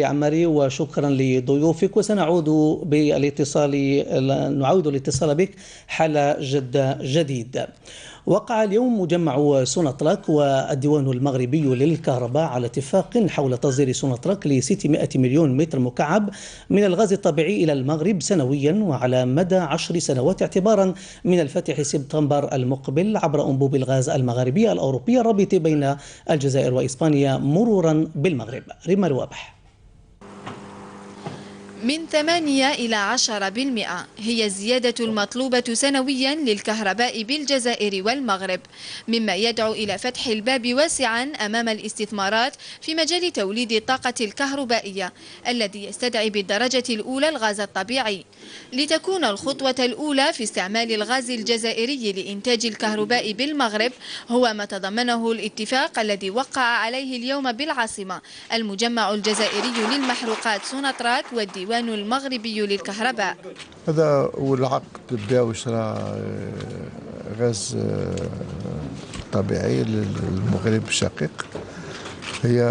عماري، وشكرا لضيوفك، وسنعود نعود الاتصال بك حال جدة جديد. وقع اليوم مجمع سوناتراك والديوان المغربي للكهرباء على اتفاق حول تصدير سوناتراك ل 600 مليون متر مكعب من الغاز الطبيعي إلى المغرب سنويا، وعلى مدى 10 سنوات اعتبارا من الفاتح سبتمبر المقبل عبر أنبوب الغاز المغاربية الأوروبية الرابط بين الجزائر وإسبانيا مرورا بالمغرب. ريما الوابح. من 8 إلى 10% هي الزيادة المطلوبة سنويا للكهرباء بالجزائر والمغرب، مما يدعو إلى فتح الباب واسعا أمام الاستثمارات في مجال توليد الطاقة الكهربائية الذي يستدعي بالدرجة الأولى الغاز الطبيعي، لتكون الخطوة الأولى في استعمال الغاز الجزائري لإنتاج الكهرباء بالمغرب هو ما تضمنه الاتفاق الذي وقع عليه اليوم بالعاصمة المجمع الجزائري للمحروقات سوناتراك والديوان المغربي للكهرباء. هذا هو العقد بيع وشراء غاز طبيعي للمغرب الشقيق. هي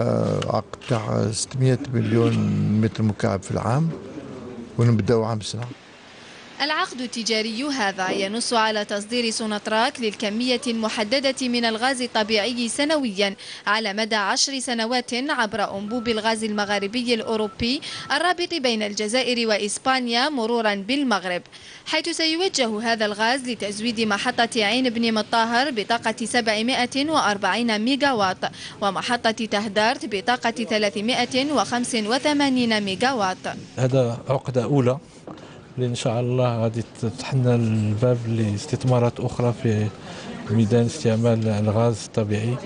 عقد تاع 600 مليون متر مكعب في العام، ونبداو عام سنة. العقد التجاري هذا ينص على تصدير سوناتراك للكمية المحددة من الغاز الطبيعي سنويا على مدى 10 سنوات عبر أنبوب الغاز المغاربي الأوروبي الرابط بين الجزائر وإسبانيا مرورا بالمغرب، حيث سيوجه هذا الغاز لتزويد محطة عين بن مطاهر بطاقة 740 ميجاوات ومحطة تهدارت بطاقة 385 ميجاوات. هذا عقدة أولى إن شاء الله غادي تفتح لنا الباب لاستثمارات أخرى في ميدان استعمال الغاز الطبيعي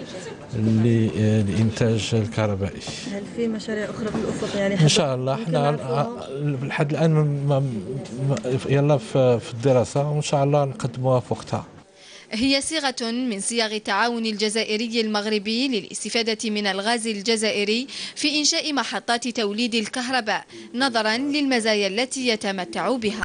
لإنتاج الكهربائي. هل في مشاريع أخرى في الأفق يعني إن شاء الله؟ احنا لحد الآن يلا في الدراسة، وإن شاء الله نقدموها في وقتها. هي صيغة من صيغ التعاون الجزائري المغربي للاستفادة من الغاز الجزائري في إنشاء محطات توليد الكهرباء نظرا للمزايا التي يتمتع بها.